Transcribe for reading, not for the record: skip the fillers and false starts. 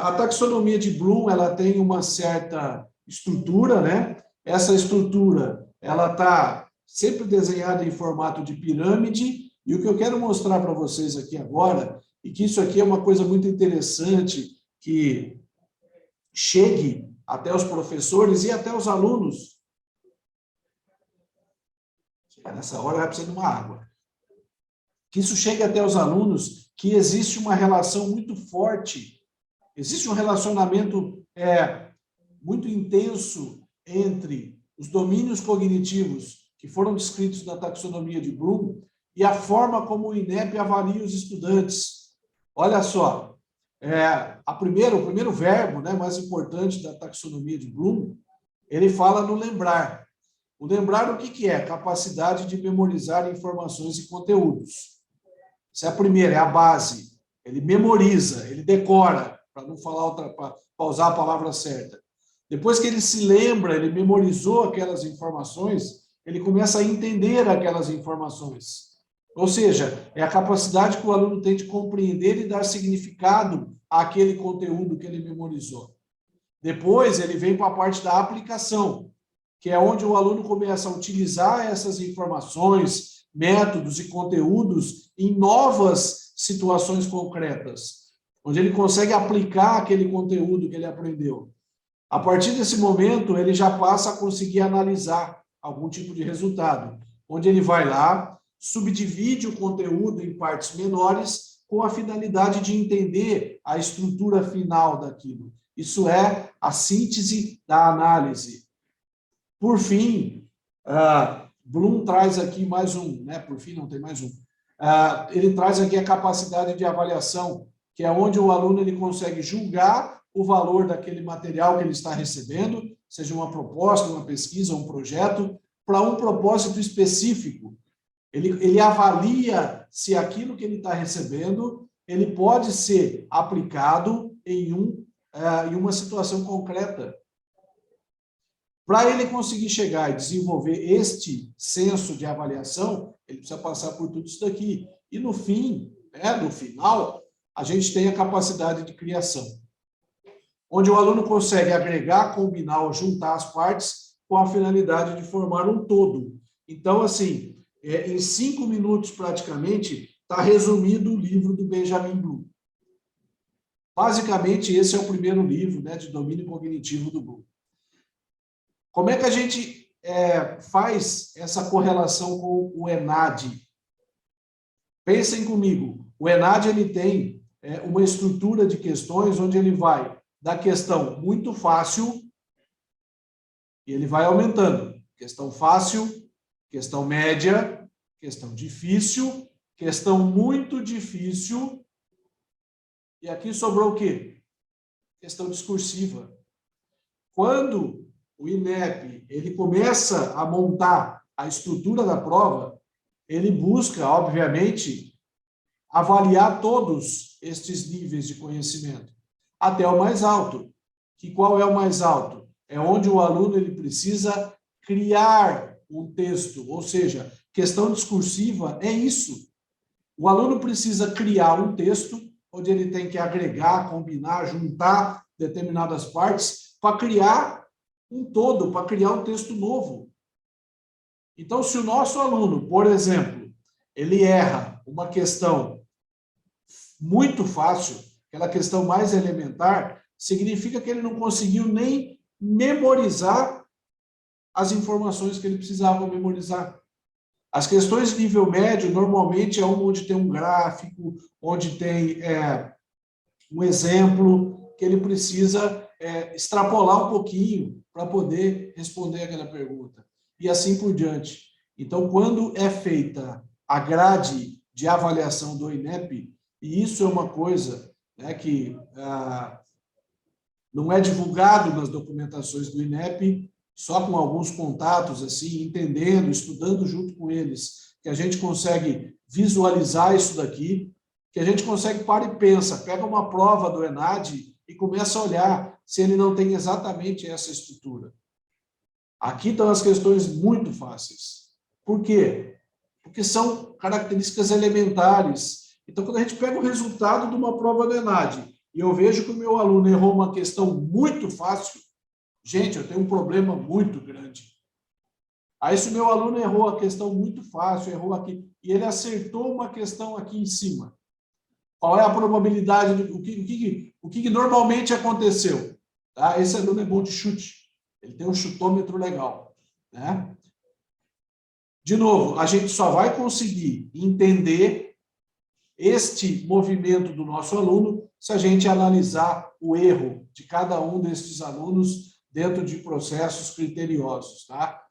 A taxonomia de Bloom, ela tem uma certa estrutura, né? Essa estrutura, ela está sempre desenhada em formato de pirâmide, e o que eu quero mostrar para vocês aqui agora, e que isso aqui é uma coisa muito interessante, que chegue até os professores e até os alunos. Nessa hora vai precisar de uma água. Que isso chegue até os alunos, que existe uma relação muito forte, existe um relacionamento muito intenso entre os domínios cognitivos que foram descritos na taxonomia de Bloom e a forma como o INEP avalia os estudantes. Olha só, o primeiro verbo, né, mais importante da taxonomia de Bloom, ele fala no lembrar. O lembrar o que é? Capacidade de memorizar informações e conteúdos. Essa é a primeira, é a base. Ele memoriza, ele decora, para não falar para usar a palavra certa. Depois que ele se lembra, ele memorizou aquelas informações, ele começa a entender aquelas informações. Ou seja, é a capacidade que o aluno tem de compreender e dar significado àquele conteúdo que ele memorizou. Depois, ele vem para a parte da aplicação, que é onde o aluno começa a utilizar essas informações, métodos e conteúdos em novas situações concretas, onde ele consegue aplicar aquele conteúdo que ele aprendeu. A partir desse momento, ele já passa a conseguir analisar algum tipo de resultado, onde ele vai lá, subdivide o conteúdo em partes menores com a finalidade de entender a estrutura final daquilo. Isso é a síntese da análise. Por fim, Bloom traz aqui mais um, né? Por fim, não tem mais um. Ele traz aqui a capacidade de avaliação, que é onde o aluno ele consegue julgar o valor daquele material que ele está recebendo, seja uma proposta, uma pesquisa, um projeto, para um propósito específico. Ele avalia se aquilo que ele está recebendo, ele pode ser aplicado em uma situação concreta. Para ele conseguir chegar e desenvolver este senso de avaliação, ele precisa passar por tudo isso daqui. E no fim, no final, a gente tem a capacidade de criação, onde o aluno consegue agregar, combinar ou juntar as partes com a finalidade de formar um todo. Então, assim, em 5 minutos praticamente, está resumido o livro do Benjamin Bloom. Basicamente, esse é o primeiro livro, né, de domínio cognitivo do Bloom. Como é que a gente faz essa correlação com o ENAD? Pensem comigo, o ENAD ele tem uma estrutura de questões onde ele vai da questão muito fácil e ele vai aumentando. Questão fácil, questão média, questão difícil, questão muito difícil. E aqui sobrou o quê? Questão discursiva. Quando o INEP ele começa a montar a estrutura da prova, ele busca, obviamente, avaliar todos estes níveis de conhecimento, até o mais alto. Que qual é o mais alto? É onde o aluno ele precisa criar um texto, ou seja, questão discursiva é isso. O aluno precisa criar um texto onde ele tem que agregar, combinar, juntar determinadas partes para criar um todo, para criar um texto novo. Então, se o nosso aluno, por exemplo, ele erra uma questão muito fácil, aquela questão mais elementar, significa que ele não conseguiu nem memorizar as informações que ele precisava memorizar. As questões de nível médio, normalmente, é onde tem um gráfico, onde tem um exemplo, que ele precisa extrapolar um pouquinho para poder responder aquela pergunta. E assim por diante. Então, quando é feita a grade de avaliação do INEP, e isso é uma coisa, né, que não é divulgado nas documentações do INEP, só com alguns contatos, assim, entendendo, estudando junto com eles, que a gente consegue visualizar isso daqui, que a gente consegue parar e pensa, pega uma prova do ENAD e começa a olhar se ele não tem exatamente essa estrutura. Aqui estão as questões muito fáceis. Por quê? Porque são características elementares. Então, quando a gente pega o resultado de uma prova do ENAD e eu vejo que o meu aluno errou uma questão muito fácil, gente, eu tenho um problema muito grande. Aí, se o meu aluno errou a questão muito fácil, errou aqui, e ele acertou uma questão aqui em cima, qual é a probabilidade, o que normalmente aconteceu? Tá? Esse aluno é bom de chute, ele tem um chutômetro legal, né? De novo, a gente só vai conseguir entender este movimento do nosso aluno se a gente analisar o erro de cada um desses alunos dentro de processos criteriosos, tá?